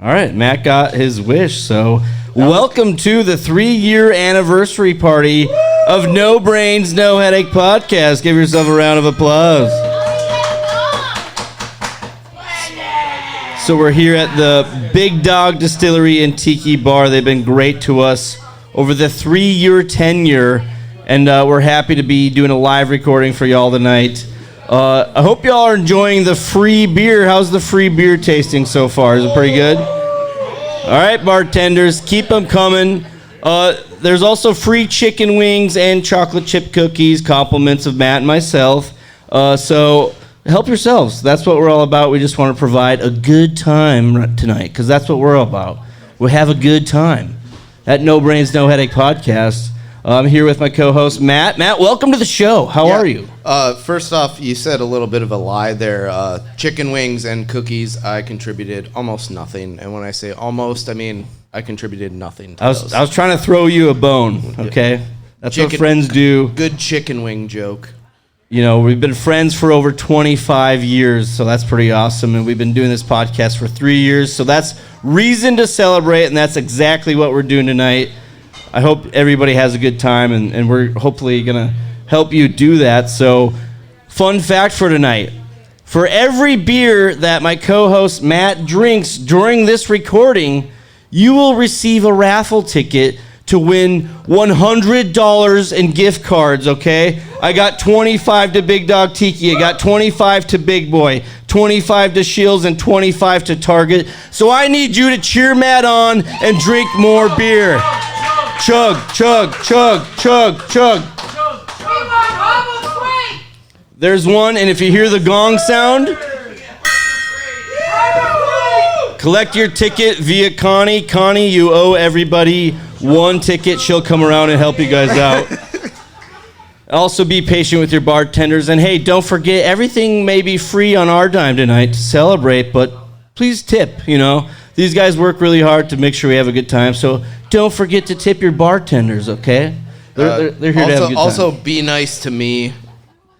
All right, Matt got his wish, so welcome to the 3-year anniversary party of No Brains, No Headache podcast. Give yourself a round of applause. So we're here at the Big Dog Distillery and Tiki Bar. They've been great to us over the 3-year tenure, and we're happy to be doing a live recording for y'all tonight. I hope y'all are enjoying the free beer. How's the free beer tasting so far? Is it pretty good? All right, bartenders, keep them coming. There's also free chicken wings and chocolate chip cookies, compliments of Matt and myself. So help yourselves. That's what we're all about. We just want to provide a good time tonight, because that's what we're all about. We have a good time at No Brains, No Headache podcast. I'm here with my co-host, Matt. Matt, welcome to the show. How are you? First off, you said a little bit of a lie there. Chicken wings and cookies, I contributed almost nothing. And when I say almost, I mean I contributed nothing to those. I was trying to throw you a bone, okay? That's what friends do. Good chicken wing joke. You know, we've been friends for over 25 years, so that's pretty awesome. And we've been doing this podcast for 3 years, so that's reason to celebrate, and that's exactly what we're doing tonight. I hope everybody has a good time, and we're hopefully going to help you do that. So, fun fact for tonight. For every beer that my co-host Matt drinks during this recording, you will receive a raffle ticket to win $100 in gift cards, okay? I got 25 to Big Dog Tiki. I got 25 to Big Boy, 25 to Shields, and 25 to Target. So I need you to cheer Matt on and drink more beer. Chug, chug, chug, chug, chug. There's one, and if you hear the gong sound, collect your ticket via Connie. Connie, you owe everybody one ticket. She'll come around and help you guys out. Also, be patient with your bartenders. And hey, don't forget, everything may be free on our dime tonight to celebrate, but please tip, you know. These guys work really hard to make sure we have a good time, so don't forget to tip your bartenders, okay? They're here to have a good time. Also, be nice to me.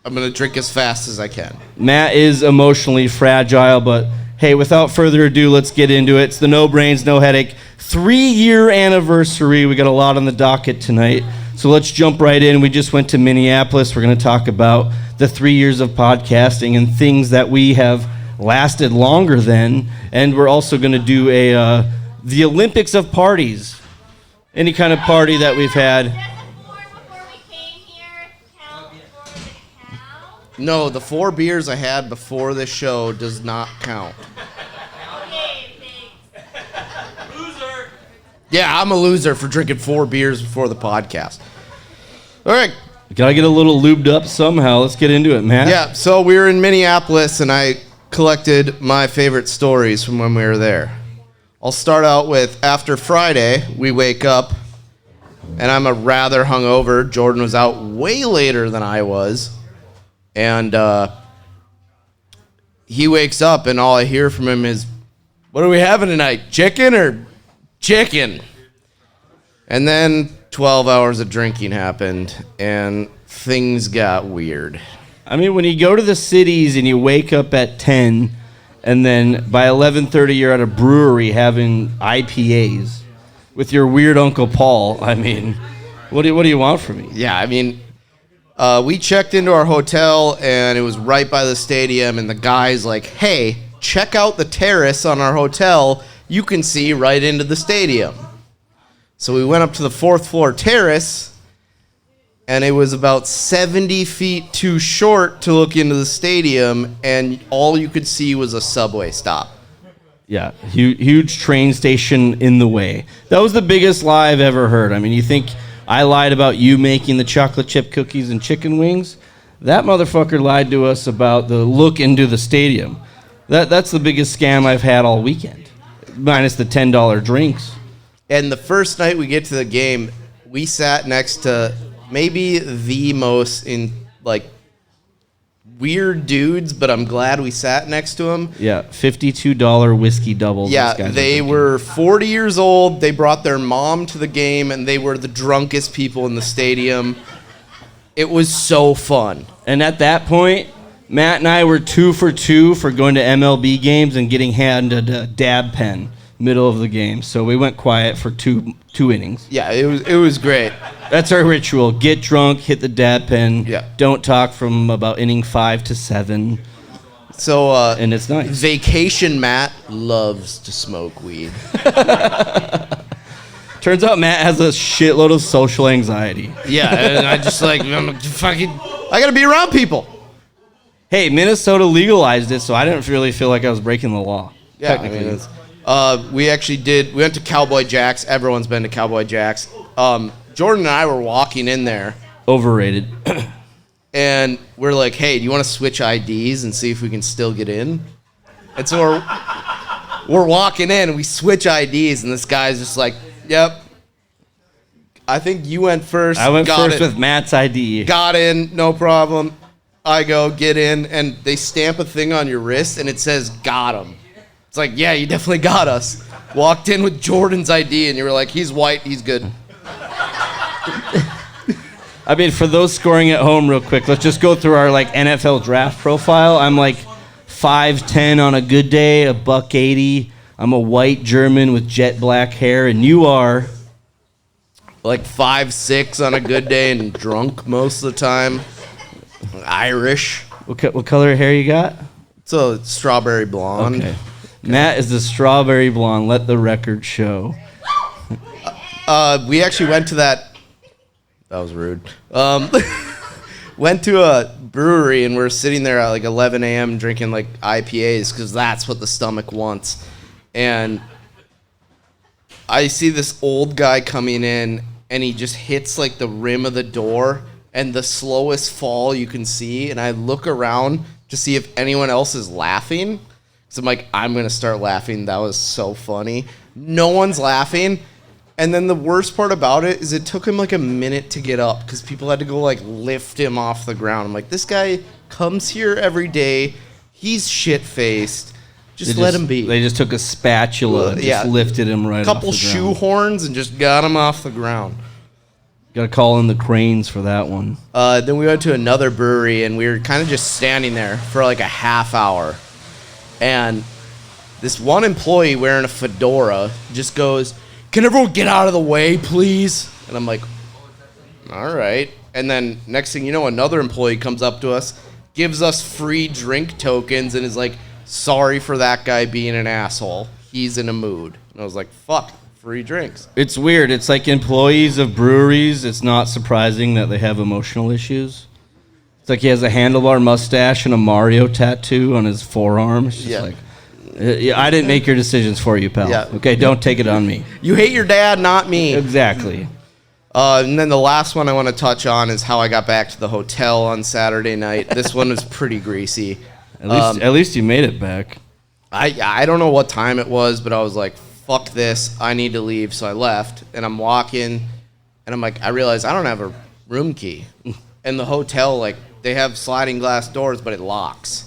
I'm going to drink as fast as I can. Matt is emotionally fragile, but hey, without further ado, let's get into it. It's the No Brains, No Headache 3-year anniversary. We got a lot on the docket tonight, so let's jump right in. We just went to Minneapolis. We're going to talk about the 3 years of podcasting and things that we have lasted longer than, and we're also going to do the Olympics of parties. Any kind of party that we've had. No, the 4 beers I had before this show does not count. Loser. Yeah, I'm a loser for drinking 4 beers before the podcast. All right. Gotta get a little lubed up somehow. Let's get into it, Matt. Yeah, so we were in Minneapolis, and I collected my favorite stories from when we were there. I'll start out with, after Friday, we wake up, and I'm a rather hungover. Jordan was out way later than I was, and he wakes up, and all I hear from him is, "What are we having tonight, chicken or chicken?" And then 12 hours of drinking happened, and things got weird. I mean, when you go to the cities and you wake up at 10, and then by 11:30 you're at a brewery having IPAs with your weird Uncle Paul, I mean, what do you want from me? Yeah, I mean, we checked into our hotel, and it was right by the stadium, and the guy's like, "Hey, check out the terrace on our hotel. You can see right into the stadium." So we went up to the 4th floor terrace, and it was about 70 feet too short to look into the stadium, and all you could see was a subway stop. Yeah, huge train station in the way. That was the biggest lie I've ever heard. I mean, you think I lied about you making the chocolate chip cookies and chicken wings? That motherfucker lied to us about the look into the stadium. That's the biggest scam I've had all weekend, minus the $10 drinks. And the first night we get to the game, we sat next to maybe the most weird dudes, but I'm glad we sat next to them. Yeah, $52 whiskey doubles. Yeah, they were 40 years old. They brought their mom to the game, and they were the drunkest people in the stadium. It was so fun. And at that point, Matt and I were 2 for 2 for going to MLB games and getting handed a dab pen middle of the game. So we went quiet for two innings. Yeah, it was great. That's our ritual. Get drunk, hit the dab pen. Yeah. Don't talk from about inning 5 to 7. So And it's nice. Vacation Matt loves to smoke weed. Turns out Matt has a shitload of social anxiety. Yeah, and I just I gotta be around people. Hey, Minnesota legalized it, so I didn't really feel like I was breaking the law. Yeah, technically. we went to Cowboy Jack's. Everyone's been to Cowboy Jack's. Jordan and I were walking in there, Overrated. and we're like, hey, do you want to switch IDs and see if we can still get in? And so we're walking in, and we switch IDs, and this guy's just like, yep, I think you went first. I went Got first it. with Matt's ID. Got in, no problem. I go, get in, and they stamp a thing on your wrist, and it says, got him. It's like, yeah, you definitely got us. Walked in with Jordan's ID, and you were like, he's white, he's good. I mean, for those scoring at home real quick, let's just go through our NFL draft profile. I'm 5'10" on a good day, $180. I'm a white German with jet black hair, and you are 5'6" on a good day and drunk most of the time. Irish. what color hair you got? So it's strawberry blonde. Okay. Matt is the strawberry blonde. Let the record show. We actually went to that. That was rude. Went to a brewery and we're sitting there at 11 a.m. drinking IPAs because that's what the stomach wants. And I see this old guy coming in and he just hits the rim of the door and the slowest fall you can see. And I look around to see if anyone else is laughing. So I'm going to start laughing. That was so funny. No one's laughing. And then the worst part about it is it took him a minute to get up because people had to go lift him off the ground. I'm like, this guy comes here every day. He's shit-faced. Just let him be. They just took a spatula and just lifted him right off the ground. Couple shoe horns and just got him off the ground. Got to call in the cranes for that one. Then we went to another brewery and we were kind of just standing there for a half hour. And this one employee wearing a fedora just goes, can everyone get out of the way, please? And I'm like, all right. And then next thing you know, another employee comes up to us, gives us free drink tokens, and is like, sorry for that guy being an asshole. He's in a mood. And I was like, fuck, free drinks. It's weird. It's employees of breweries, it's not surprising that they have emotional issues. It's he has a handlebar mustache and a Mario tattoo on his forearm. It's just I didn't make your decisions for you, pal. Yeah. Okay, don't take it on me. You hate your dad, not me. Exactly. And then the last one I want to touch on is how I got back to the hotel on Saturday night. This one was pretty greasy. At least you made it back. I don't know what time it was, but I was like, fuck this. I need to leave. So I left, and I'm walking, and I'm like, I realize I don't have a room key. And the hotel, they have sliding glass doors, but it locks.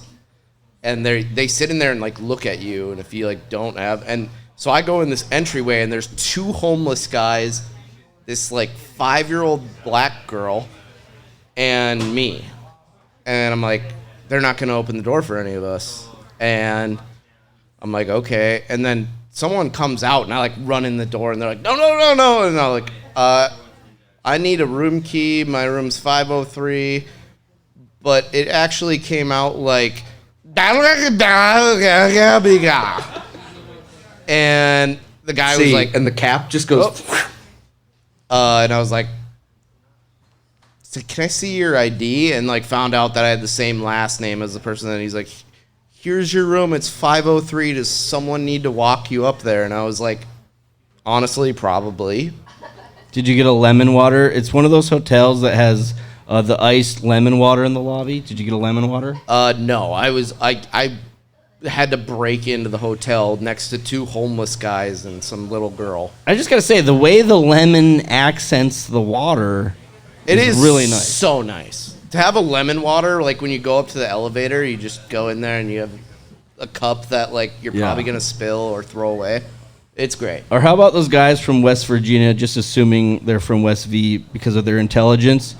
And they sit in there and look at you, and if you don't have, and so I go in this entryway and there's two homeless guys, this 5-year-old black girl, and me, and I'm like, they're not gonna open the door for any of us, and I'm like, okay, and then someone comes out and I run in the door and they're like, no, and I'm like, I need a room key, my room's 503, but it actually came out and the guy was like, and the cap just goes. and I was like, so can I see your ID? And found out that I had the same last name as the person. And he's like, here's your room. It's 503. Does someone need to walk you up there? And I was like, honestly, probably. Did you get a lemon water? It's one of those hotels that has the iced lemon water in the lobby. Did you get a lemon water? No, I had to break into the hotel next to two homeless guys and some little girl. I just gotta say, the way the lemon accents the water, it is really nice. So nice to have a lemon water. When you go up to the elevator, you just go in there and you have a cup that you're probably gonna spill or throw away. It's great. Or how about those guys from West Virginia? Just assuming they're from West V because of their intelligence.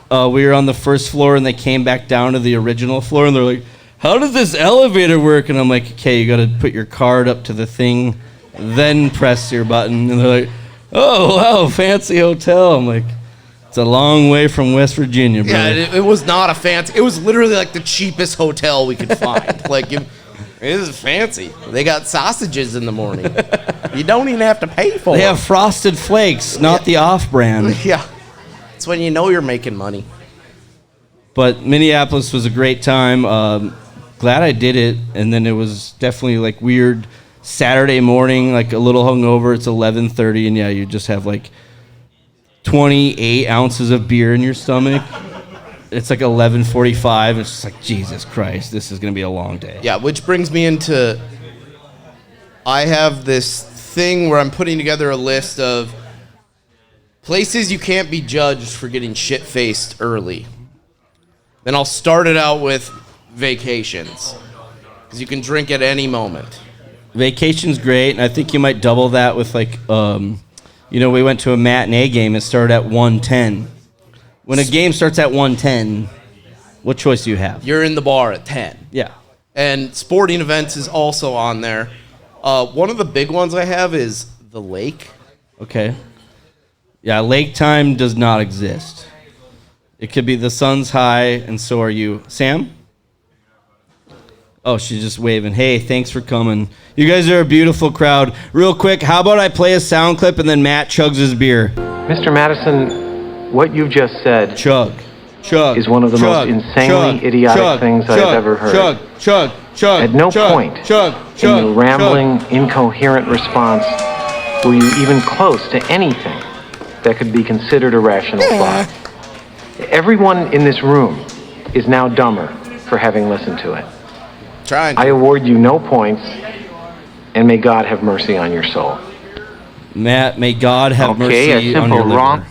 We were on the first floor and they came back down to the original floor and they're like, how does this elevator work? And I'm like, okay, you got to put your card up to the thing then press your button. And they're like, oh, wow, fancy hotel. I'm like, it's a long way from West Virginia, bro. Yeah, it was not a fancy. It was literally like the cheapest hotel we could find. Like, it is fancy. They got sausages in the morning. You don't even have to pay for They them. have Frosted Flakes, not the off-brand. Yeah. It's when you know you're making money. But Minneapolis was a great time. Glad I did it. And then it was definitely like weird Saturday morning, like a little hungover. It's 11:30, and yeah, you just have like 28 ounces of beer in your stomach. It's like 11:45. It's just like, Jesus Christ, this is going to be a long day. Yeah, which brings me into, I have this thing where I'm putting together a list of places you can't be judged for getting shit-faced early. Then I'll start it out with vacations, because you can drink at any moment. Vacation's great, and I think you might double that with like, we went to a matinee game. It started at 1:10. When a game starts at 1:10, what choice do you have? You're in the bar at 10. Yeah. And sporting events is also on there. One of the big ones I have is the lake. Okay. Yeah, lake time does not exist. It could be the sun's high, and so are you. Sam? Oh, she's just waving. Hey, thanks for coming. You guys are a beautiful crowd. Real quick, how about I play a sound clip and then Matt chugs his beer? Mr. Madison, what you've just said Chug. is one of the most insanely idiotic things I've ever heard. Chug. At no point in your rambling, incoherent response were you even close to anything that could be considered a rational thought. Everyone in this room is now dumber for having listened to it. Trying. I award you no points, and may God have mercy on your soul. Matt, may God have mercy a simple on your liver. wrong.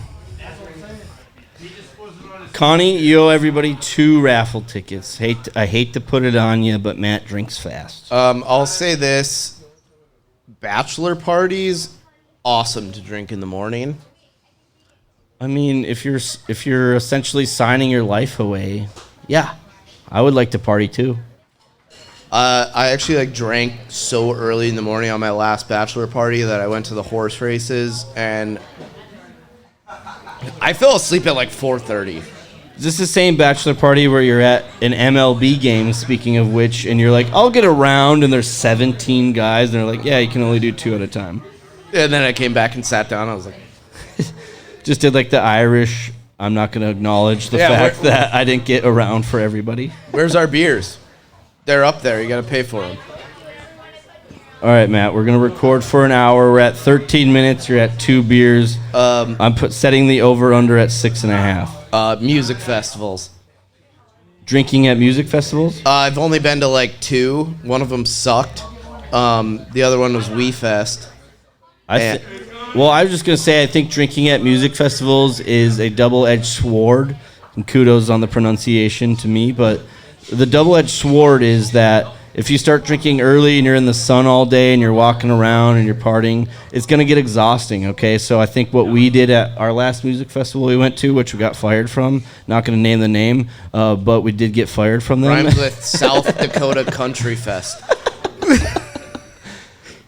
Connie, you owe everybody 2 raffle tickets. I hate to put it on you, but Matt drinks fast. I'll say this. Bachelor parties, awesome to drink in the morning. I mean, if you're essentially signing your life away, yeah, I would like to party too. I actually drank so early in the morning on my last bachelor party that I went to the horse races, and I fell asleep at 4:30. Is this the same bachelor party where you're at an MLB game, speaking of which, and you're like, I'll get around, and there's 17 guys, and they're like, yeah, you can only do 2 at a time. And then I came back and sat down. I was like, Just did the Irish, I'm not going to acknowledge the fact that I didn't get around for everybody. where's our beers? They're up there. You got to pay for them. All right, Matt, we're going to record for an hour. We're at 13 minutes. You're at 2 beers. I'm setting the over-under at 6.5. Music festivals. Drinking at music festivals? I've only been to 2. One of them sucked. The other one was Wee Fest. I was just going to say, I think drinking at music festivals is a double-edged sword. And kudos on the pronunciation to me, but the double-edged sword is that if you start drinking early and you're in the sun all day and you're walking around and you're partying, it's going to get exhausting, okay? So I think what we did at our last music festival we went to, which we got fired from, not going to name the name, but we did get fired from them. Rhymes with South Dakota Country Fest.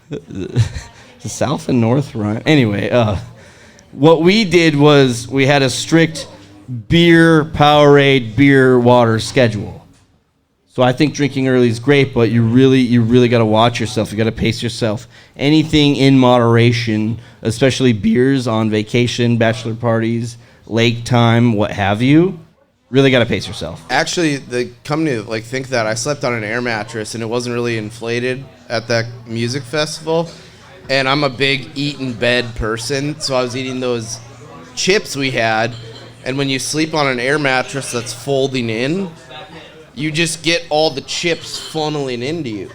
The South and North rhyme. Anyway, what we did was we had a strict beer, Powerade, beer, water schedule. So I think drinking early is great, but you really got to watch yourself. You got to pace yourself. Anything in moderation, especially beers on vacation, bachelor parties, lake time, what have you, really got to pace yourself. Actually, come to think that I slept on an air mattress and it wasn't really inflated at that music festival. And I'm a big eat in bed person, so I was eating those chips we had. And when you sleep on an air mattress that's folding in, you just get all the chips funneling into you.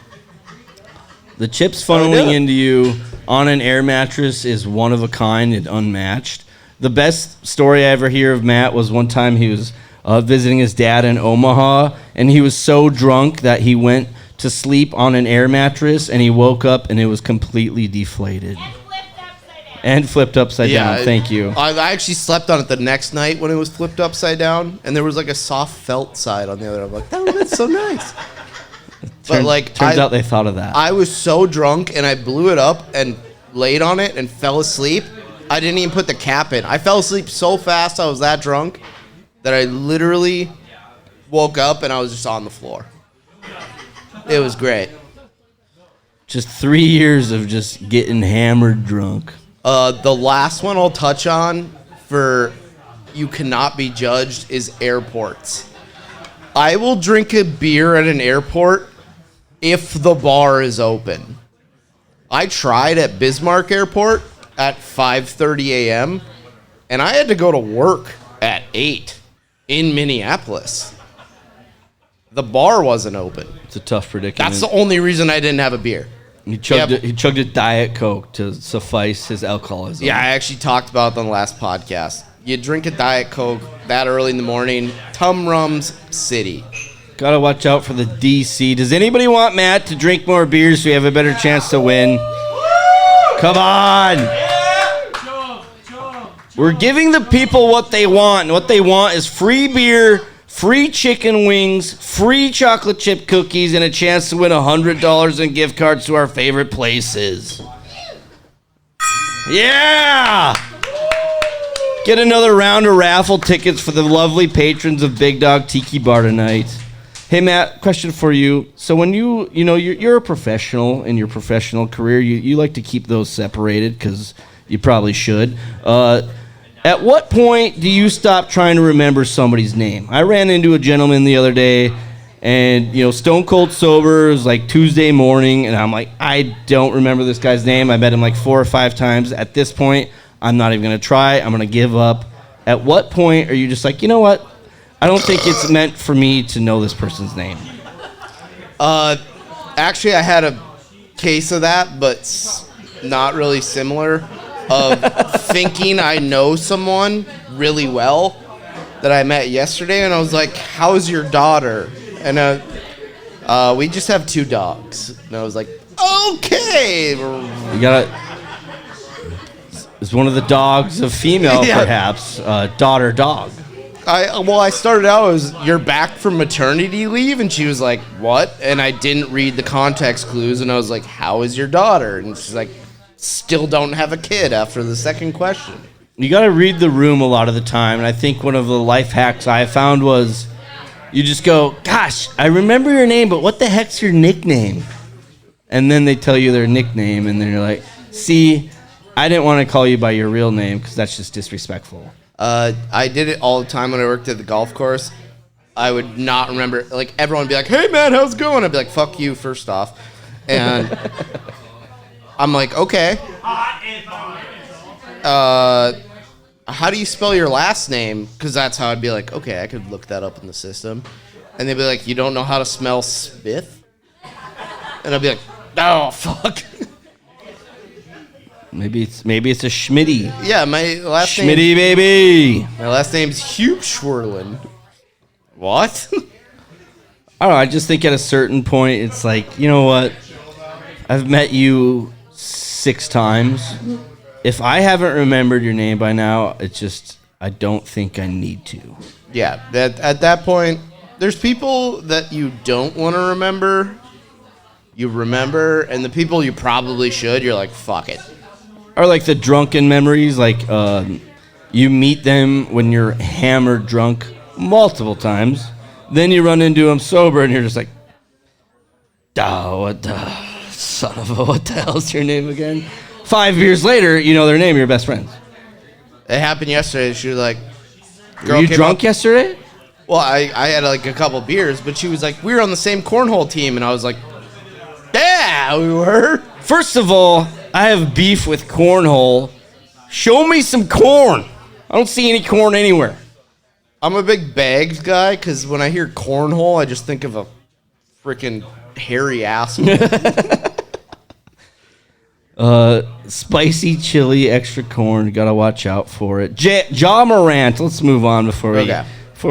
The chips funneling into you on an air mattress is one of a kind and unmatched. The best story I ever hear of Matt was one time he was visiting his dad in Omaha, and he was so drunk that he went to sleep on an air mattress, and he woke up and it was completely deflated. And flipped upside down. Thank you. I actually slept on it the next night when it was flipped upside down, and there was a soft felt side on the other. I'm like, oh, that's so nice. But like, turns out they thought of that. I was so drunk and I blew it up and laid on it and fell asleep. I didn't even put the cap in. I fell asleep so fast, I was that drunk, that I literally woke up and I was just on the floor. It was great. Just 3 years of just getting hammered drunk. The last one I'll touch on for you cannot be judged is airports. I will drink a beer at an airport if the bar is open. I tried at Bismarck Airport at 5:30 a.m. and I had to go to work at 8 in Minneapolis. The bar wasn't open. It's a tough predicament. That's the only reason I didn't have a beer. He chugged a Diet Coke to suffice his alcoholism. Yeah, I actually talked about it on the last podcast. You drink a Diet Coke that early in the morning, Tum Rum's City. Gotta watch out for the DC. Does anybody want Matt to drink more beers so we have a better chance to win? Come on! We're giving the people what they want. And what they want is free beer, free chicken wings, free chocolate chip cookies, and a chance to win $100 in gift cards to our favorite places. Yeah! Get another round of raffle tickets for the lovely patrons of Big Dog Tiki Bar tonight. Hey, Matt, question for you. So when you're a professional in your professional career, you like to keep those separated because you probably should. At what point do you stop trying to remember somebody's name? I ran into a gentleman the other day, and stone cold sober. It was like Tuesday morning, and I'm like, I don't remember this guy's name. I met him like 4 or 5 times. At this point, I'm not even going to try. I'm going to give up. At what point are you just like, you know what? I don't think it's meant for me to know this person's name. Actually, I had a case of that, but not really similar. Of thinking I know someone really well that I met yesterday, and I was like, how's your daughter? And we just have 2 dogs. And I was like, okay. You gotta... Is one of the dogs a female, perhaps? Daughter dog. I started out as, you're back from maternity leave? And she was like, what? And I didn't read the context clues, and I was like, how is your daughter? And she's like, still don't have a kid after the second question. You got to read the room a lot of the time, and I think one of the life hacks I found was you just go, gosh, I remember your name, but what the heck's your nickname? And then they tell you their nickname, and then you're like, see, I didn't want to call you by your real name because that's just disrespectful. I did it all the time when I worked at the golf course. I would not remember, like, everyone would be like, hey, man, how's it going? I'd be like, fuck you, first off. And I'm like, okay. How do you spell your last name? Because that's how I'd be like, okay, I could look that up in the system. And they'd be like, you don't know how to spell Smith? And I'd be like, oh, fuck. Maybe it's a Schmitty. Yeah, my last name... Schmitty, baby. My last name's Hugh Schwerlin. What? I don't know, I just think at a certain point, it's like, you know what? I've met you 6 times. If I haven't remembered your name by now, it's just, I don't think I need to. Yeah, at that point, there's people that you don't want to remember, you remember, and the people you probably should, you're like, fuck it. Or like the drunken memories, like you meet them when you're hammered drunk multiple times, then you run into them sober, and you're just like, what the son of a, what the hell's your name again? 5 years later, you know their name, you're best friends. It happened yesterday. She was like, were you drunk yesterday? Well, I had like a couple beers, but she was like, we were on the same cornhole team, and I was like, yeah, we were. First of all, I have beef with cornhole. Show me some corn. I don't see any corn anywhere. I'm a big bags guy, because when I hear cornhole, I just think of a freaking hairy asshole. Spicy chili, extra corn. Gotta watch out for it. Ja Morant. Let's move on before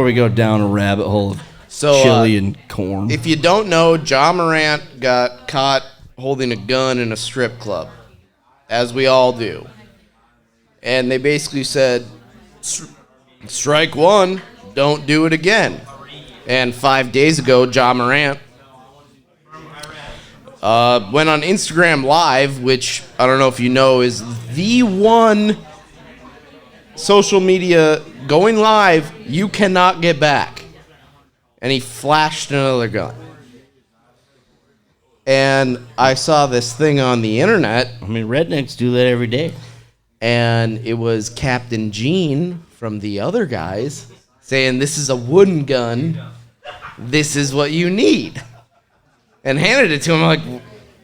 we go down a rabbit hole of chili and corn. If you don't know, Ja Morant got caught holding a gun in a strip club, as we all do. And they basically said, strike one, don't do it again. And 5 days ago, Ja Morant Went on Instagram Live, which I don't know if you know is the one social media going live you cannot get back. And he flashed another gun. And I saw this thing on the internet. I mean, rednecks do that every day. And it was Captain Gene from the other guys saying, this is a wooden gun. This is what you need. And handed it to him. I'm like,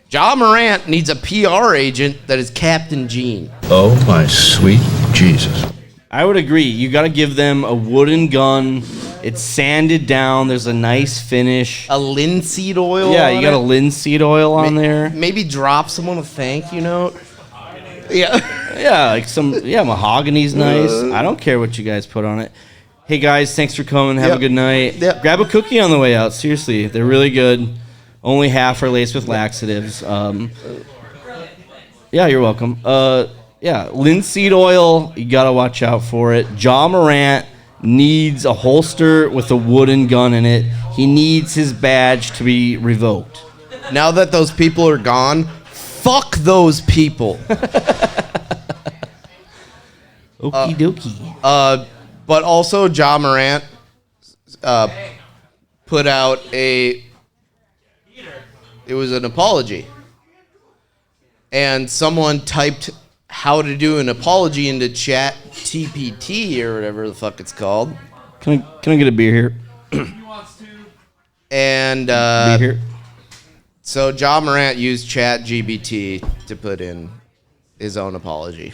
Ja Morant needs a PR agent that is Captain Gene. Oh, my sweet Jesus. I would agree. You got to give them a wooden gun. It's sanded down. There's a nice finish. A linseed oil. Yeah, you got a linseed oil on there. Maybe drop someone a thank you note. Yeah. Yeah, like mahogany's nice. I don't care what you guys put on it. Hey guys, thanks for coming. Have a good night. Yep. Grab a cookie on the way out. Seriously, they're really good. Only half are laced with laxatives. Yeah, you're welcome. Linseed oil, you gotta watch out for it. Ja Morant needs a holster with a wooden gun in it. He needs his badge to be revoked. Now that those people are gone, fuck those people. Okie dokie. But also, Ja Morant put out it was an apology. And someone typed how to do an apology into Chat GPT or whatever the fuck it's called. Can I get a beer here? And Beer here. so Ja Morant used Chat GPT to put in his own apology.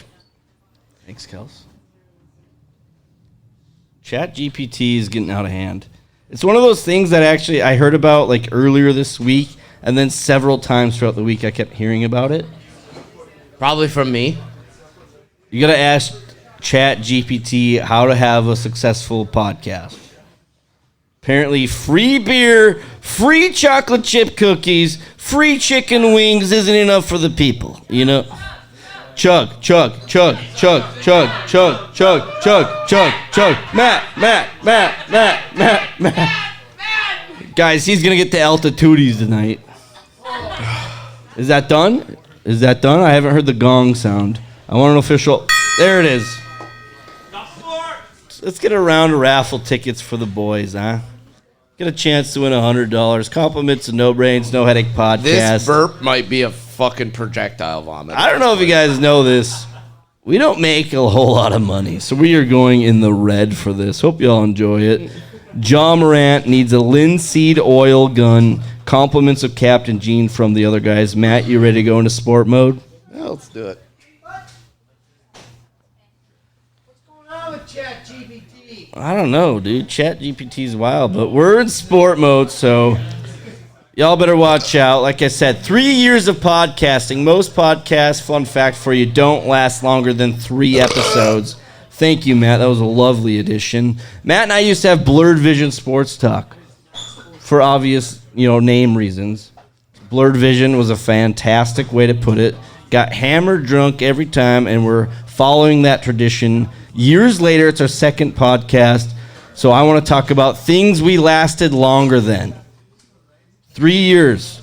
Thanks, Kels. Chat GPT is getting out of hand. It's one of those things that actually I heard about like earlier this week, and then several times throughout the week I kept hearing about it. Probably from me. You gotta ask Chat GPT how to have a successful podcast. Apparently, free beer, free chocolate chip cookies, free chicken wings isn't enough for the people, you know? Chug, chug, chug, chug, chug, chug, chug, chug, chug, chug. Matt. Guys, he's gonna get the altitudes tonight. Is that done? I haven't heard the gong sound. I want an official. There it is. Let's get a round of raffle tickets for the boys, huh? Get a chance to win $100. Compliments of No Brains, No Headache podcast. This burp might be a fucking projectile vomit. I don't know if you guys know this. We don't make a whole lot of money, so we are going in the red for this. Hope y'all enjoy it. Ja Morant needs a linseed oil gun. Compliments of Captain Gene from the other guys. Matt, you ready to go into sport mode? Yeah, let's do it. What's going on with Chat GPT? I don't know, dude. Chat GPT's wild, but we're in sport mode, so y'all better watch out. Like I said, 3 years of podcasting. Most podcasts, fun fact for you, don't last longer than 3 episodes. Thank you, Matt. That was a lovely addition. Matt and I used to have Blurred Vision Sports Talk for obvious, name reasons. Blurred Vision was a fantastic way to put it. Got hammered drunk every time, and we're following that tradition. Years later, it's our second podcast, so I want to talk about things we lasted longer than. 3 years.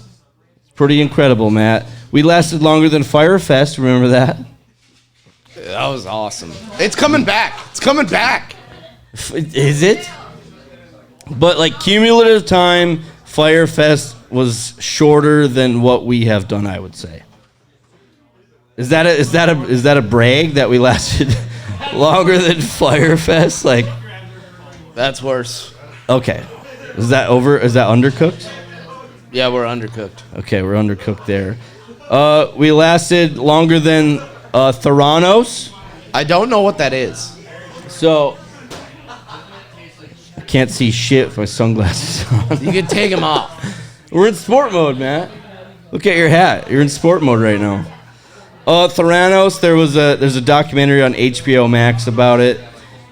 It's pretty incredible, Matt. We lasted longer than Firefest. Remember that? That was awesome. It's coming back. Is it? But like cumulative time, Firefest was shorter than what we have done, I would say. Is that a brag that we lasted longer than Firefest? Like, That's worse. okay. Is that over? Is that undercooked? Yeah, we're undercooked. Okay, we're undercooked there. We lasted longer than Theranos. I don't know what that is. So I can't see shit with my sunglasses on. You can take them off. We're in sport mode, Matt. Look at your hat. You're in sport mode right now. Theranos, there's a documentary on HBO Max about it,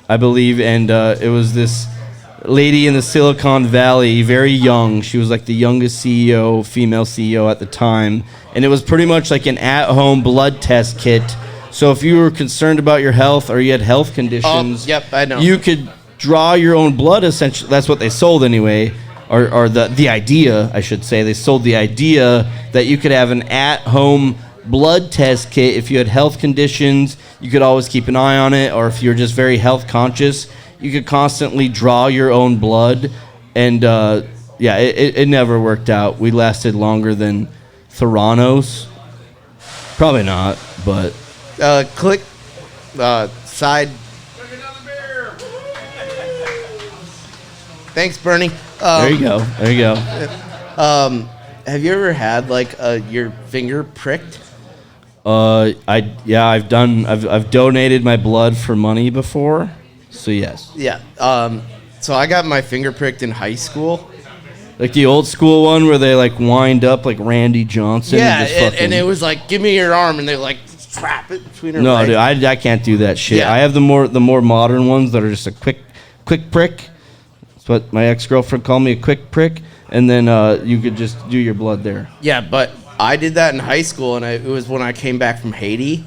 I believe, and it was this lady in the Silicon Valley, very young. She was like the youngest CEO, female CEO at the time, and it was pretty much like an at-home blood test kit. So if you were concerned about your health or you had health conditions, yep, I know. you could draw your own blood, essentially. That's what they sold anyway, or the idea, I should say. They sold the idea that you could have an at-home blood test kit. If you had health conditions, you could always keep an eye on it, or if you're just very health conscious, you could constantly draw your own blood. And it never worked out. We lasted longer than Theranos. Probably not, but Click side. Thanks, Bernie. there you go. Have you ever had like your finger pricked? I've donated my blood for money before, so yes. Yeah. So I got my finger pricked in high school. Like the old school one where they like wind up like Randy Johnson. Yeah, and, and it was like, give me your arm, and they like trap it between her no, legs. dude, I can't do that shit. Yeah. I have the more modern ones that are just a quick prick. That's what my ex-girlfriend called me, a quick prick, and then you could just do your blood there. Yeah, but I did that in high school, and it was when I came back from Haiti,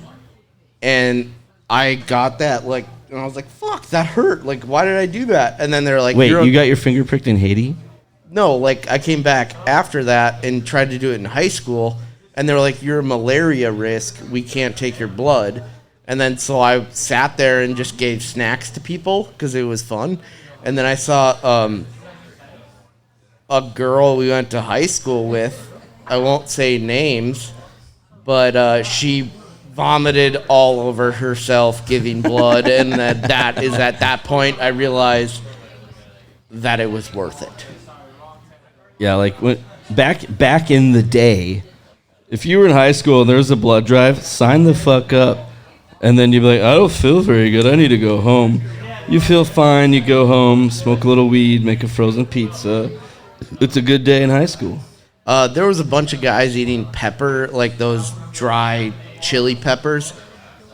and I got that like, and I was like, fuck, that hurt. Like, why did I do that? And then they're like, wait, you got your finger pricked in Haiti? No, like I came back after that and tried to do it in high school, and they were like, you're a malaria risk. We can't take your blood. And then so I sat there and just gave snacks to people because it was fun. And then I saw a girl we went to high school with. I won't say names, but she vomited all over herself giving blood. And that is at that point I realized that it was worth it. Yeah, like when back in the day, if you were in high school and there was a blood drive, sign the fuck up. And then you'd be like, I don't feel very good. I need to go home. You feel fine. You go home, smoke a little weed, make a frozen pizza. It's a good day in high school. There was a bunch of guys eating pepper, like those dry chili peppers,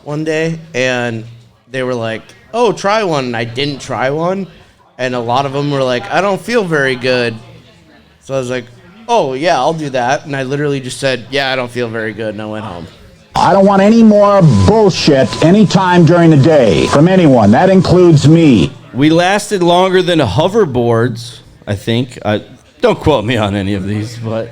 one day. And they were like, oh, try one. And I didn't try one. And a lot of them were like, I don't feel very good. So I was like, oh, yeah, I'll do that. And I literally just said, yeah, I don't feel very good. And I went home. I don't want any more bullshit anytime during the day from anyone. That includes me. We lasted longer than hoverboards, I think. Don't quote me on any of these, but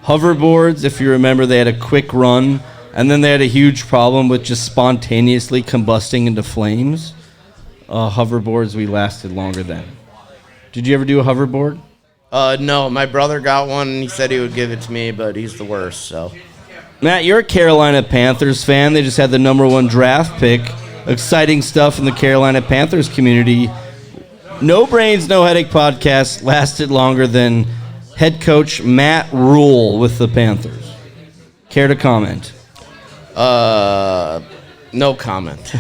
hoverboards, if you remember, they had a quick run, and then they had a huge problem with just spontaneously combusting into flames. Hoverboards, we lasted longer than. Did you ever do a hoverboard? No, my brother got one, and he said he would give it to me, but he's the worst, so. Matt, you're a Carolina Panthers fan. They just had the #1 draft pick. Exciting stuff in the Carolina Panthers community. No Brains, No Headache podcast lasted longer than head coach Matt Rule with the Panthers. Care to comment? No comment.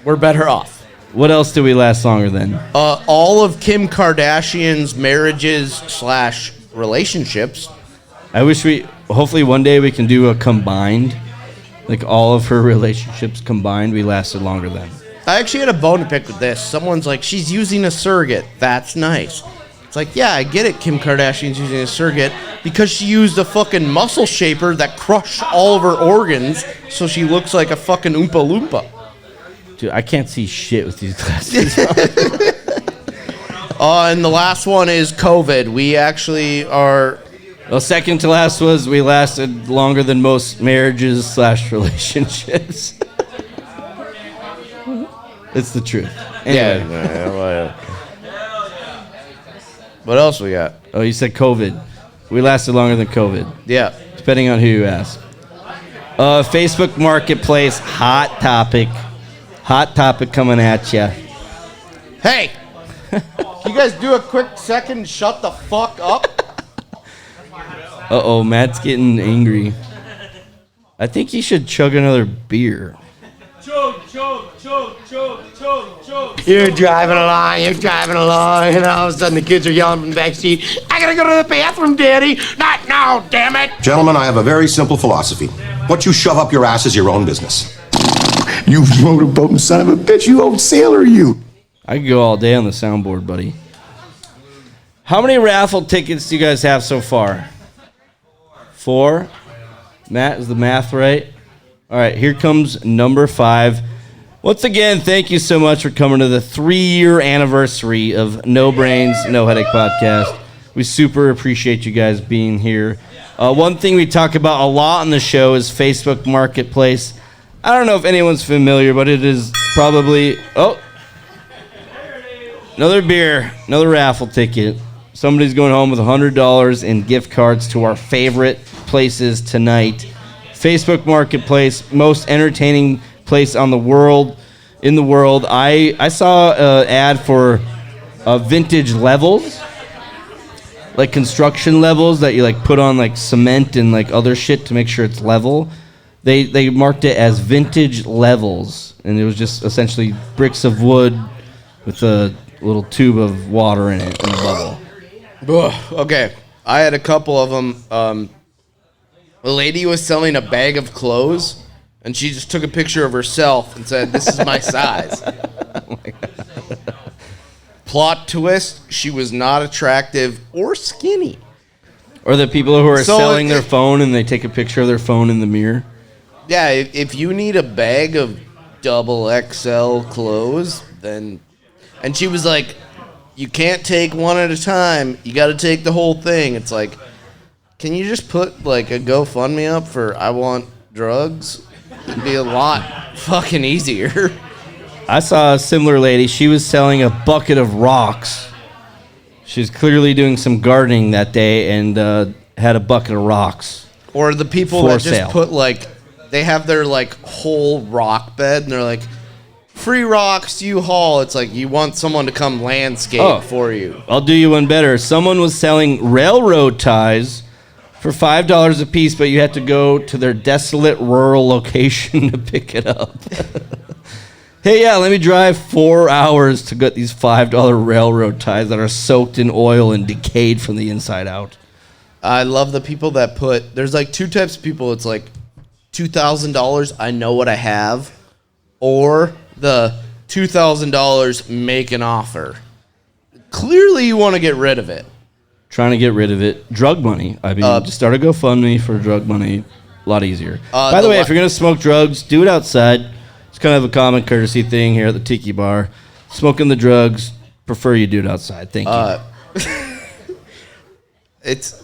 We're better off. What else do we last longer than? All of Kim Kardashian's marriages / relationships. I wish hopefully one day we can do a combined, like all of her relationships combined, we lasted longer than. I actually had a bone to pick with this. Someone's like, she's using a surrogate. That's nice. It's like, yeah, I get it, Kim Kardashian's using a surrogate because she used a fucking muscle shaper that crushed all of her organs so she looks like a fucking Oompa Loompa. Dude, I can't see shit with these glasses on. And the last one is COVID. We actually are... Well, second to last was we lasted longer than most marriages / relationships. It's the truth. Anyway. Yeah. What else we got? Oh, you said COVID. We lasted longer than COVID. Yeah. Depending on who you ask. Facebook Marketplace, hot topic. Hot topic coming at ya. Hey! Can you guys do a quick second and shut the fuck up? Uh-oh, Matt's getting angry. I think he should chug another beer. Chug. You're driving along, and all of a sudden the kids are yelling from the back seat, I gotta go to the bathroom, Daddy! Not now, damn it! Gentlemen, I have a very simple philosophy. What you shove up your ass is your own business. You motorboating son of a bitch, you old sailor, you. I could go all day on the soundboard, buddy. How many raffle tickets do you guys have so far? 4? Matt, is the math right? All right, here comes number 5. Once again, thank you so much for coming to the 3-year anniversary of No Brains, No Headache podcast. We super appreciate you guys being here. One thing we talk about a lot on the show is Facebook Marketplace. I don't know if anyone's familiar, but it is probably... Oh, another beer, another raffle ticket. Somebody's going home with $100 in gift cards to our favorite places tonight. Facebook Marketplace, most entertaining place in the world. I saw an ad for vintage levels, like construction levels that you like put on like cement and like other shit to make sure it's level. They marked it as vintage levels, and it was just essentially bricks of wood with a little tube of water in it and a bubble. Okay, I had a couple of them. A lady was selling a bag of clothes, and she just took a picture of herself and said, "This is my size." Oh my God. Plot twist, she was not attractive or skinny. Or the people who are selling their phone and they take a picture of their phone in the mirror. Yeah, if you need a bag of double XL clothes, then... And she was like, you can't take one at a time. You got to take the whole thing. It's like, can you just put like a GoFundMe up for I want drugs? It'd be a lot fucking easier. I saw a similar lady. She was selling a bucket of rocks. She was clearly doing some gardening that day and had a bucket of rocks. Or the people that just put like, they have their like whole rock bed and they're like, free rocks you haul. It's like you want someone to come landscape for you. I'll do you one better. Someone was selling railroad ties for $5 a piece, but you had to go to their desolate rural location to pick it up. Hey, yeah, let me drive 4 hours to get these $5 railroad ties that are soaked in oil and decayed from the inside out. I love the people that put, there's like two types of people. It's like $2,000, I know what I have, or the $2,000, make an offer. Clearly you want to get rid of it. Trying to get rid of it. Drug money. I mean, just start a GoFundMe for drug money. A lot easier. By the way, if you're going to smoke drugs, do it outside. It's kind of a common courtesy thing here at the Tiki Bar. Smoking the drugs, prefer you do it outside. Thank you. It's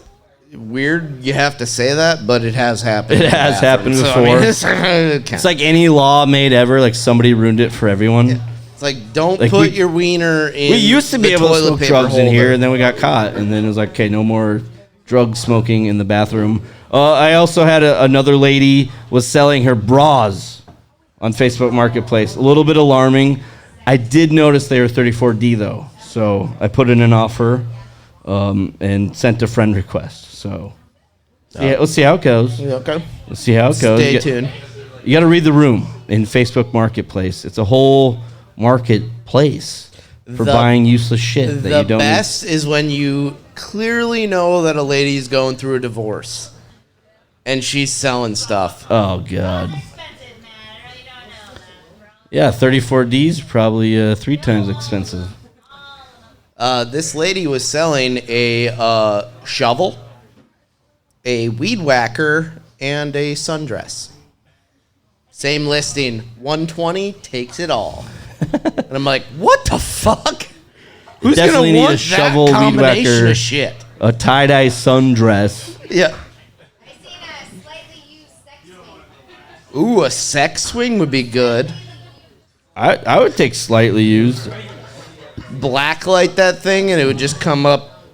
weird you have to say that, but it has happened. It has happened before. So, I mean, it's like any law made ever, like somebody ruined it for everyone. Yeah. It's like, don't like put your wiener in. We used to be able to smoke drugs in here, and then we got caught, and then it was like, okay, no more drug smoking in the bathroom. I also had another lady was selling her bras on Facebook Marketplace. A little bit alarming. I did notice they were 34D though, so I put in an offer and sent a friend request. So yeah, let's see how it goes. Okay. Let's see how it goes. Stay tuned. You got to read the room in Facebook Marketplace. It's a whole marketplace for buying useless shit that you don't need. The best is when you clearly know that a lady's going through a divorce and she's selling stuff. Oh, God. Yeah, 34D's probably 3 times expensive. This lady was selling a shovel, a weed whacker, and a sundress. Same listing, $120, takes it all. And I'm like, what the fuck? Who's going to want a shovel, that combination weed whacker, of shit? A tie-dye sundress. Yeah. Ooh, a sex swing would be good. I would take slightly used. Blacklight that thing and it would just come up.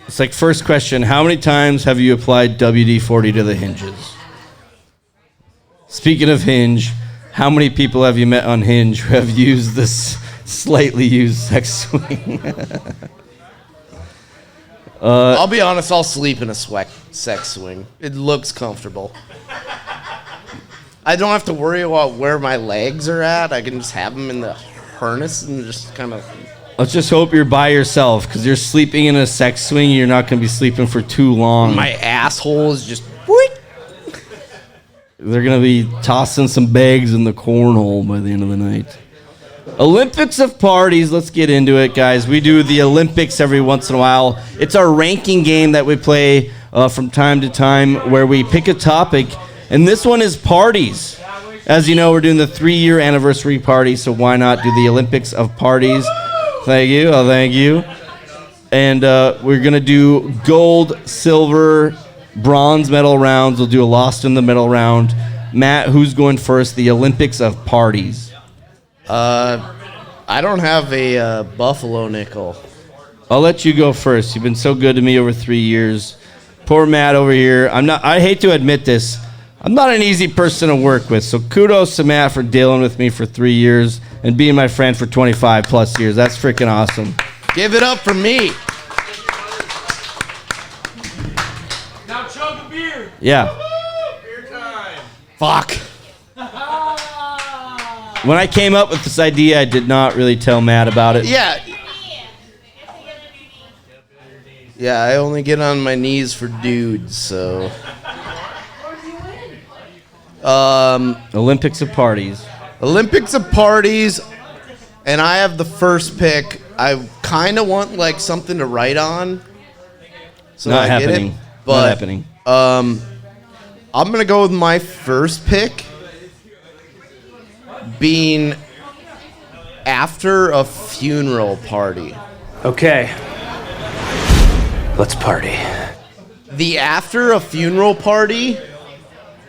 It's like, first question, how many times have you applied WD-40 to the hinges? Speaking of Hinge, how many people have you met on Hinge who have used this slightly used sex swing? I'll be honest, I'll sleep in a sex swing. It looks comfortable. I don't have to worry about where my legs are at. I can just have them in the harness and just kind of... Let's just hope you're by yourself, because you're sleeping in a sex swing, you're not going to be sleeping for too long. My asshole is just... They're going to be tossing some bags in the cornhole by the end of the night. Olympics of parties. Let's get into it, guys. We do the Olympics every once in a while. It's our ranking game that we play from time to time where we pick a topic, and this one is parties. As you know, we're doing the 3-year anniversary party, so why not do the Olympics of parties? Thank you. Oh, thank you. And we're going to do gold, silver, bronze medal rounds. We'll do a lost in the medal round. Matt, who's going first? The Olympics of parties. I don't have a Buffalo nickel. I'll let you go first. You've been so good to me over 3 years. Poor Matt over here. I hate to admit this. I'm not an easy person to work with. So kudos to Matt for dealing with me for 3 years and being my friend for 25 plus years. That's freaking awesome. Give it up for me. Now chug a beer. Yeah. Beer time. Fuck. When I came up with this idea, I did not really tell Matt about it. Yeah. Yeah, I only get on my knees for dudes, so. Olympics of parties. Olympics of parties, and I have the first pick. I kind of want like something to write on. So Not I happening. Get it, but, Not happening. I'm gonna go with my first pick being after a funeral party. Okay. Let's party. The after a funeral party,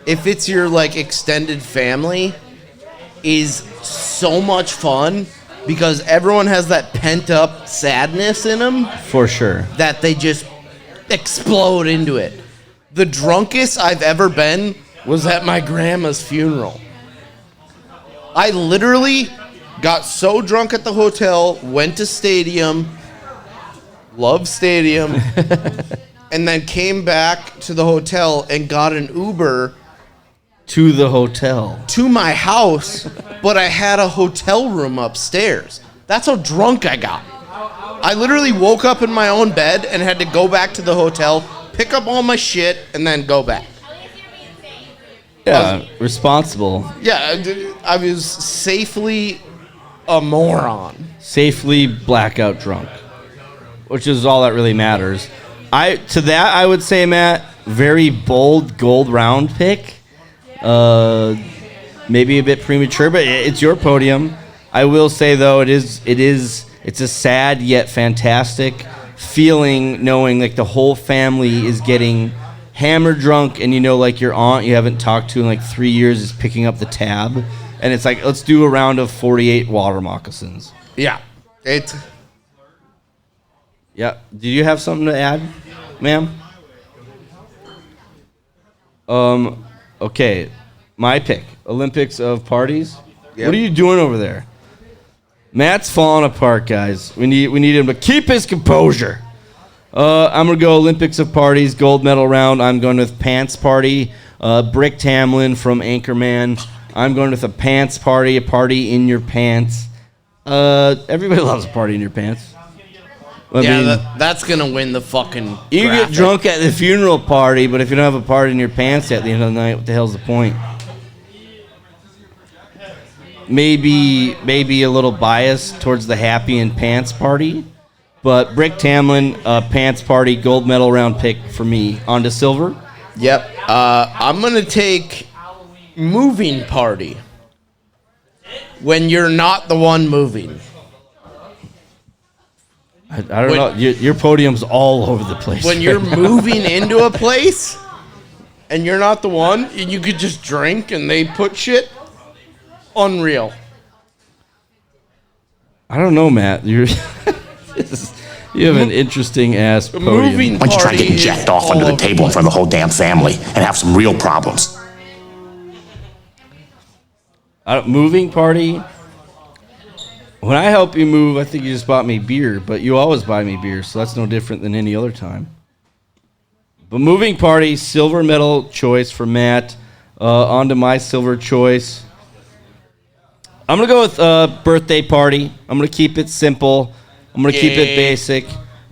if it's your like extended family, is so much fun because everyone has that pent up sadness in them For sure. that they just explode into it. The drunkest I've ever been was at my grandma's funeral. I literally got so drunk at the hotel, went to Stadium, love Stadium, and then came back to the hotel and got an Uber To the hotel. to my house, but I had a hotel room upstairs. That's how drunk I got. I literally woke up in my own bed and had to go back to the hotel, pick up all my shit, and then go back. Yeah, responsible. Yeah, I was safely a moron. Safely blackout drunk. Which is all that really matters. I would say, Matt, very bold gold round pick. Maybe a bit premature, but it's your podium. I will say though, it's a sad yet fantastic feeling knowing like the whole family is getting hammered drunk, and you know like your aunt you haven't talked to in like 3 years is picking up the tab, and it's like, let's do a round of 48 water moccasins. Yeah, Yeah. Do you have something to add, ma'am? Okay. My pick. Olympics of parties. Yep. What are you doing over there? Matt's falling apart, guys. We need him to keep his composure. I'm gonna go Olympics of parties, gold medal round. I'm going with Pants Party. Brick Tamlin from Anchorman. I'm going with a pants party, a party in your pants. Everybody loves a party in your pants. I mean, that's gonna win the fucking. you graphic. get drunk at the funeral party, but if you don't have a party in your pants at the end of the night, what the hell's the point? Maybe a little bias towards the happy and pants party, but Brick Tamlin, pants party, gold medal round pick for me. On to silver. Yep. I'm gonna take moving party. When you're not the one moving. I don't know. Your podium's all over the place. When you're moving into a place and you're not the one, and you could just drink and they put shit. Unreal. I don't know, Matt. You have an interesting ass podium. Moving Why don't you try party getting is jacked off all under the over table in front of the whole damn family and have some real problems? Moving party. When I help you move, I think you just bought me beer, but you always buy me beer, so that's no different than any other time. But moving party, silver medal choice for Matt. On to my silver choice. I'm going to go with birthday party. I'm going to keep it simple. I'm going to keep it basic.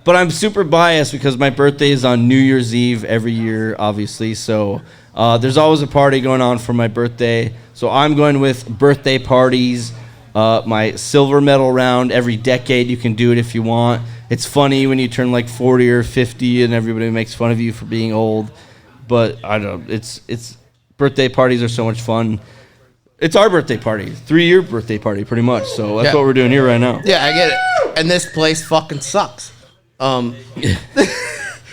But I'm super biased because my birthday is on New Year's Eve every year, obviously. So there's always a party going on for my birthday. So I'm going with birthday parties. My silver medal round every decade. You can do it if you want. It's funny when you turn like 40 or 50 and everybody makes fun of you for being old. But I don't know. It's birthday parties are so much fun. It's our birthday party. 3-year birthday party, pretty much. So that's what we're doing here right now. Yeah, I get it. And this place fucking sucks. And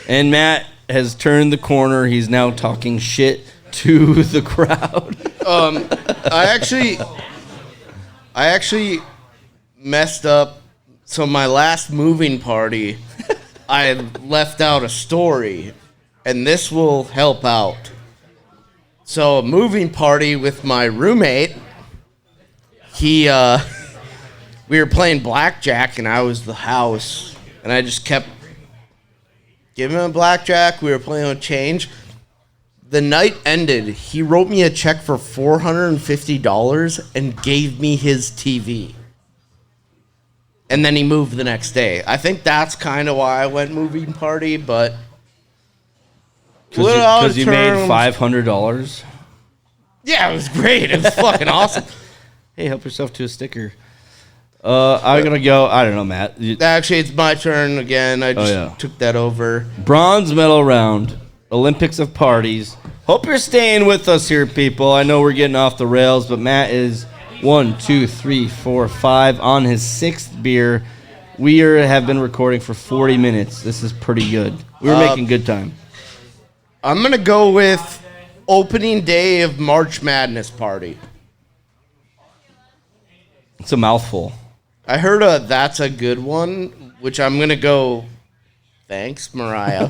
Matt, has turned the corner. He's now talking shit to the crowd. I actually messed up. So my last moving party, I left out a story, and this will help out. So a moving party with my roommate, we were playing blackjack, and I was the house, and I just kept giving him blackjack. We were playing with change. The night ended. He wrote me a check for $450 and gave me his TV. And then he moved the next day. I think that's kind of why I went moving party, but... Because you made $500? Yeah, it was great. It was fucking awesome. Hey, help yourself to a sticker. I'm going to go... I don't know, Matt. Actually, it's my turn again. I just took that over. Bronze medal round. Olympics of parties. Hope you're staying with us here, people. I know we're getting off the rails, but Matt is 1, 2, 3, 4, 5 on his 6th beer. We have been recording for 40 minutes. This is pretty good. We're making good time. I'm going to go with opening day of March Madness party. It's a mouthful. I heard that's a good one, which I'm going to go, thanks, Mariah.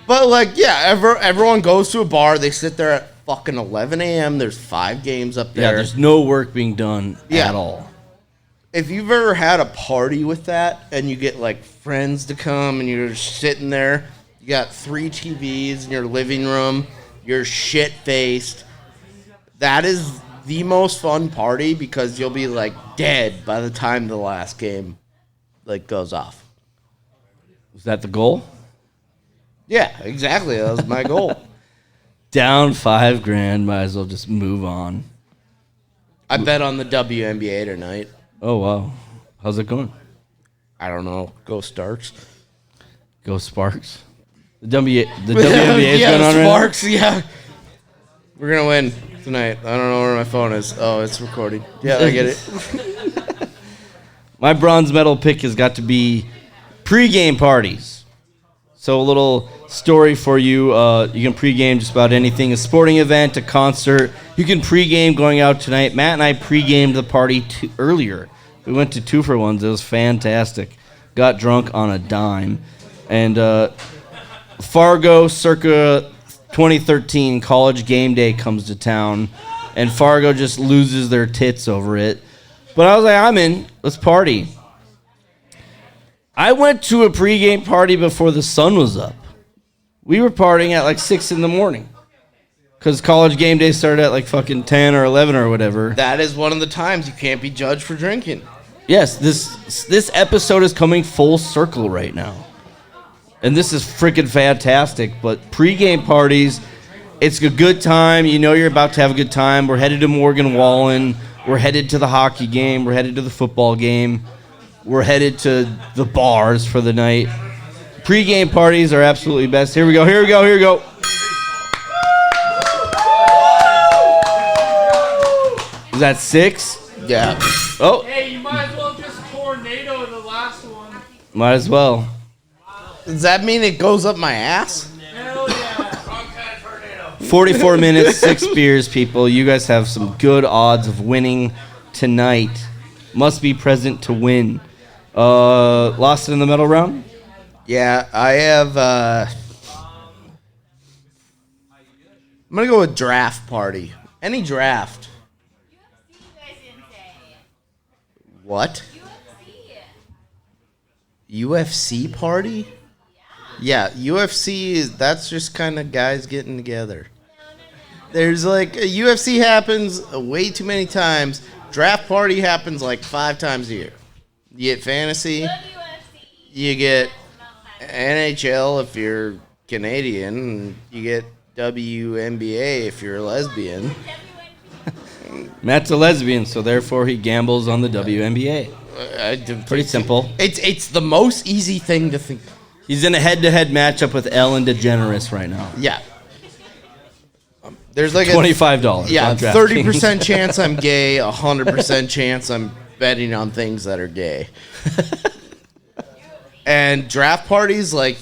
But, like, yeah, everyone goes to a bar. They sit there at fucking 11 a.m. There's 5 games up there. Yeah, there's no work being done at all. If you've ever had a party with that and you get, like, friends to come and you're just sitting there, you got 3 TVs in your living room, you're shit-faced, that is the most fun party because you'll be, like, dead by the time the last game, like, goes off. Was that the goal? Yeah, exactly. That was my goal. Down $5,000, might as well just move on. I bet on the WNBA tonight. Oh, wow. How's it going? I don't know. Go Starks. Go Sparks. The WNBA is going on Sparks, right now? Yeah. We're going to win tonight. I don't know where my phone is. Oh, it's recording. Yeah, I get it. My bronze medal pick has got to be pregame parties. So a little story for you. You can pregame just about anything. A sporting event, a concert. You can pregame going out tonight. Matt and I pregamed the party earlier. We went to 2-for-1s. It was fantastic. Got drunk on a dime. And Fargo, circa 2013, college game day comes to town. And Fargo just loses their tits over it. But I was like, I'm in. Let's party. I went to a pregame party before the sun was up. We were partying at like 6 in the morning. Because college game day started at like fucking 10 or 11 or whatever. That is one of the times you can't be judged for drinking. Yes, this episode is coming full circle right now. And this is freaking fantastic. But pregame parties, it's a good time. You know you're about to have a good time. We're headed to Morgan Wallen. We're headed to the hockey game. We're headed to the football game. We're headed to the bars for the night. Pre-game parties are absolutely best. Here we go. Is that 6? Yeah. Oh. Hey, you might as well just tornado the last one. Might as well. Does that mean it goes up my ass? Hell yeah. Wrong kind of tornado. 44 minutes, 6 beers, people. You guys have some good odds of winning tonight. Must be present to win. Lost in the medal round? Yeah, I have, I'm going to go with draft party. Any draft. What? UFC party? Yeah, UFC, that's just kind of guys getting together. There's like, UFC happens way too many times. Draft party happens like 5 times a year. You get fantasy. You get NHL if you're Canadian. And you get WNBA if you're a lesbian. Matt's a lesbian, so therefore he gambles on the WNBA. Pretty simple. It's the most easy thing to think. He's in a head-to-head matchup with Ellen DeGeneres right now. Yeah. There's like $25. Yeah, 30% chance I'm gay, 100% chance I'm betting on things that are gay. And draft parties, like,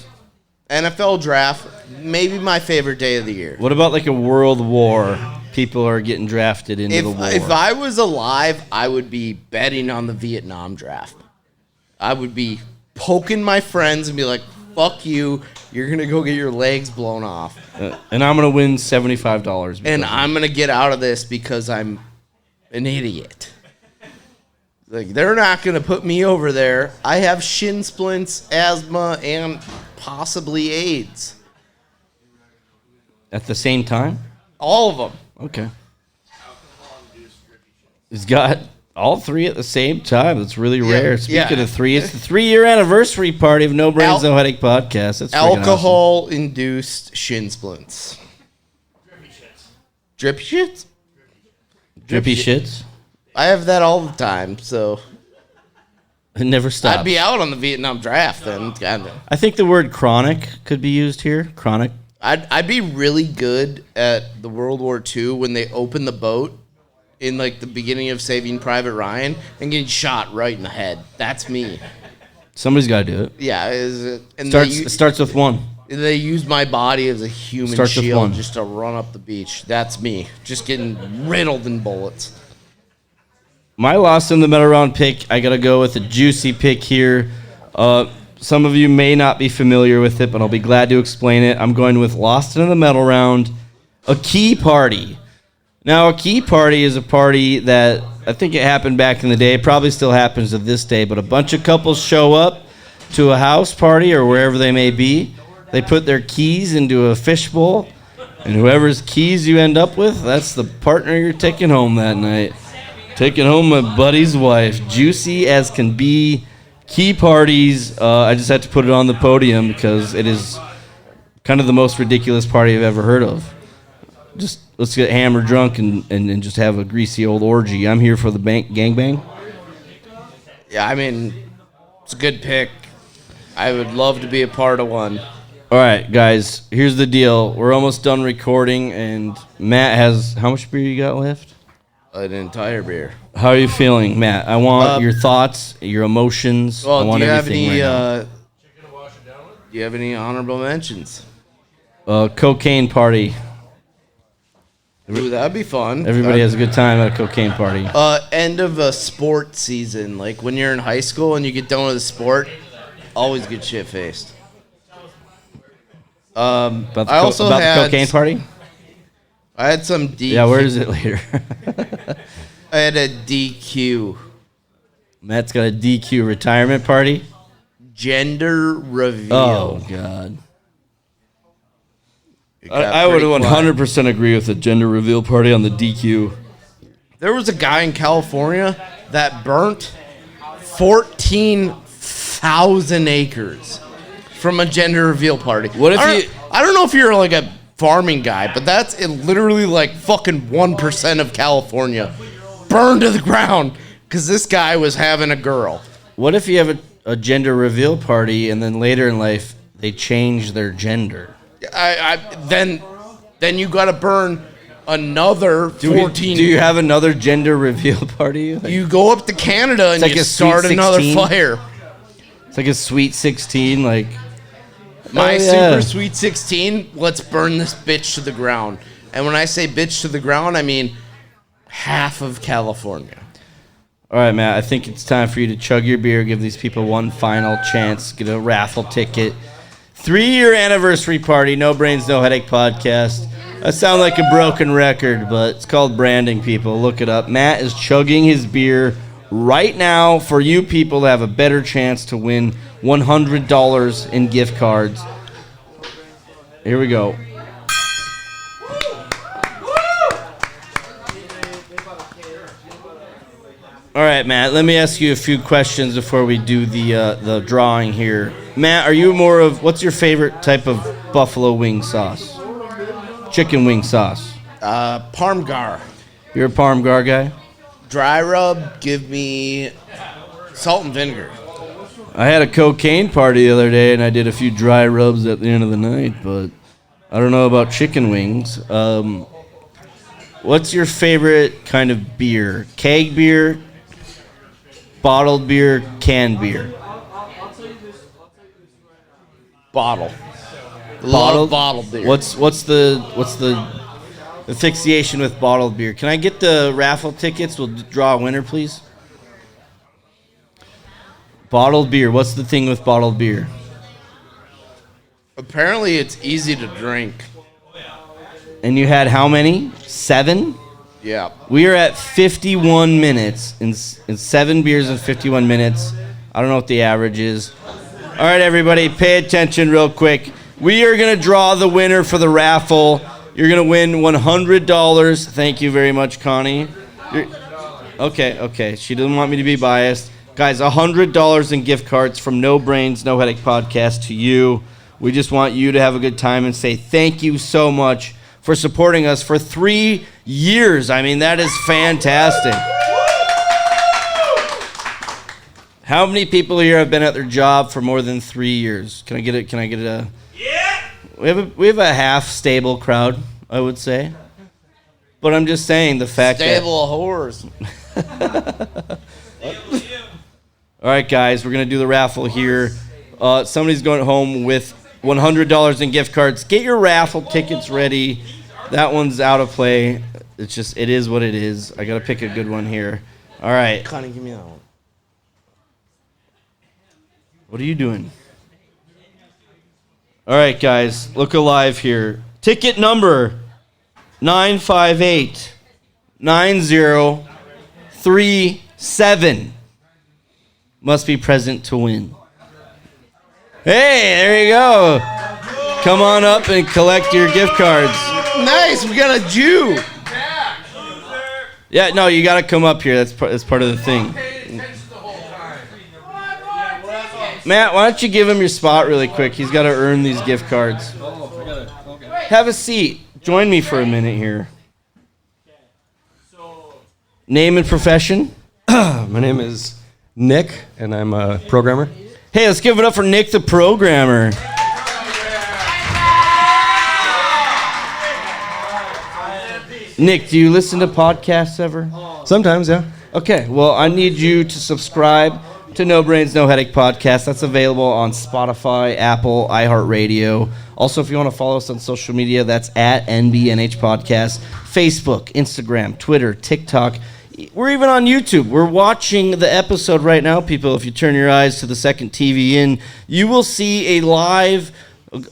NFL draft, maybe my favorite day of the year. What about like a world war? People are getting drafted into the war. If I was alive, I would be betting on the Vietnam draft. I would be poking my friends and be like, fuck you, you're going to go get your legs blown off. And I'm going to win $75. And I'm going to get out of this because I'm an idiot. Like, they're not going to put me over there. I have shin splints, asthma, and possibly AIDS. At the same time? All of them. Okay. He's got all three at the same time. That's really rare. Speaking of three, it's the 3-year anniversary party of No Brains, No Headache podcast. That's alcohol-induced shin splints. Drippy shits? Drippy shits? I have that all the time, so it never stops. I'd be out on the Vietnam draft then. I think the word chronic could be used here. Chronic. I'd be really good at the World War II when they open the boat in like the beginning of Saving Private Ryan and getting shot right in the head. That's me. Somebody's got to do it. Yeah. And starts with one. They use my body as a human Starts with shield one. just to run up the beach. That's me. Just getting riddled in bullets. My lost in the middle round pick, I got to go with a juicy pick here. Some of you may not be familiar with it, but I'll be glad to explain it. I'm going with lost in the middle round, a key party. Now, a key party is a party that I think it happened back in the day. It probably still happens to this day, but a bunch of couples show up to a house party or wherever they may be. They put their keys into a fishbowl, and whoever's keys you end up with, that's the partner you're taking home that night. Taking home my buddy's wife. Juicy as can be. Key parties. I just had to put it on the podium because it is kind of the most ridiculous party I've ever heard of. Just let's get hammered drunk and just have a greasy old orgy. I'm here for the gangbang. Yeah, I mean, it's a good pick. I would love to be a part of one. All right, guys, here's the deal. We're almost done recording, and Matt has... How much beer you got left? An entire beer. How are you feeling, Matt? I want your thoughts, your emotions. Well, I want do you have everything any? right now. Do you have any honorable mentions? Cocaine party. Ooh, that'd be fun. Everybody has a good time at a cocaine party. End of a sport season, like when you're in high school and you get done with a sport, always get shit faced. About the had cocaine party? I had some DQ. Yeah, where is it later? I had a DQ. Matt's got a DQ retirement party? Gender reveal. Oh, God. I would 100% agree with the gender reveal party on the DQ. There was a guy in California that burnt 14,000 acres from a gender reveal party. What if I don't know if you're like a farming guy, but that's literally like fucking 1% of California burned to the ground because this guy was having a girl. What if you have a gender reveal party and then later in life they change their gender? Then you got to burn another 14. Do you have another gender reveal party? You go up to Canada and like you a start Sweet another 16? fire. It's like a Sweet 16, like... My super sweet 16, let's burn this bitch to the ground. And when I say bitch to the ground, I mean half of California. All right, Matt, I think it's time for you to chug your beer, give these people one final chance, get a raffle ticket. 3-year anniversary party, No Brains, No Headache podcast. I sound like a broken record, but it's called branding, people. Look it up. Matt is chugging his beer right now for you people to have a better chance to win $100 in gift cards. Here we go. All right, Matt, let me ask you a few questions before we do the drawing here. Matt, are you more of, what's your favorite type of buffalo wing sauce? Chicken wing sauce. Parmgar. You're a Parmgar guy? Dry rub, give me salt and vinegar. I had a cocaine party the other day, and I did a few dry rubs at the end of the night, but I don't know about chicken wings. What's your favorite kind of beer? Keg beer, bottled beer, canned beer? Bottle. Love bottled beer. What's the asphyxiation with bottled beer? Can I get the raffle tickets? We'll draw a winner, please. Bottled beer. What's the thing with bottled beer? Apparently, it's easy to drink. And you had how many? 7? Yeah. We are at 51 minutes. In 7 beers in 51 minutes. I don't know what the average is. All right, everybody, pay attention real quick. We are going to draw the winner for the raffle. You're going to win $100. Thank you very much, Connie. Okay. She doesn't want me to be biased. Guys, $100 in gift cards from No Brains, No Headache Podcast to you. We just want you to have a good time and say thank you so much for supporting us for 3 years. I mean, that is fantastic. How many people here have been at their job for more than 3 years? Can I get it? Yeah. We have a half stable crowd, I would say. But I'm just saying the fact stable whores. All right, guys, we're gonna do the raffle here. Somebody's going home with $100 in gift cards. Get your raffle tickets ready. That one's out of play. It is what it is. I gotta pick a good one here. All right. Connie, give me that one. What are you doing? All right, guys, look alive here. Ticket number 958-9037 must be present to win. Hey, there you go. Come on up and collect your gift cards. Nice, we got a Jew. Yeah, no, you got to come up here. That's part of the thing. Matt, why don't you give him your spot really quick? He's got to earn these gift cards. Have a seat. Join me for a minute here. Name and profession? My name is Nick, and I'm a programmer. Hey, let's give it up for Nick the programmer. Nick, do you listen to podcasts ever? Sometimes, yeah. Okay, well, I need you to subscribe to No Brains, No Headache Podcast. That's available on Spotify, Apple, iHeartRadio. Also, if you want to follow us on social media, that's at NBNH Podcast. Facebook, Instagram, Twitter, TikTok. We're even on YouTube. We're watching the episode right now, people. If you turn your eyes to the second TV in, you will see a live,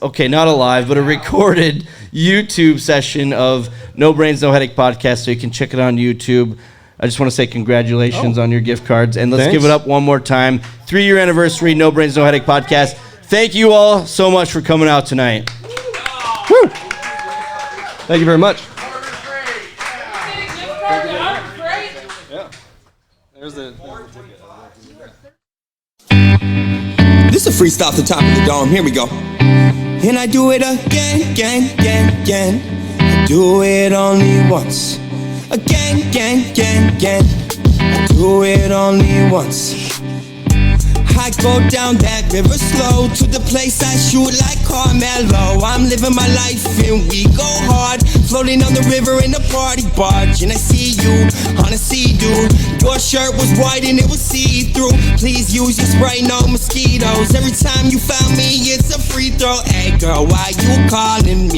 okay, not a live, but a recorded YouTube session of No Brains, No Headache Podcast, so you can check it on YouTube. I just want to say congratulations on your gift cards. And let's give it up one more time. 3-year anniversary, No Brains, No Headache Podcast. Thank you all so much for coming out tonight. Woo! Thank you very much. Yeah. There's the ticket. This is a freestyle off the top of the dome. Here we go. And I do it again. I do it only once. Again. I do it only once. I go down that river slow to the place I shoot like Carmelo. I'm living my life and we go hard, floating on the river in a party barge. And I see you on a sea, dude. Your shirt was white and it was see-through. Please use your spray, no mosquitoes. Every time you found me, it's a free throw. Hey girl, why you calling me?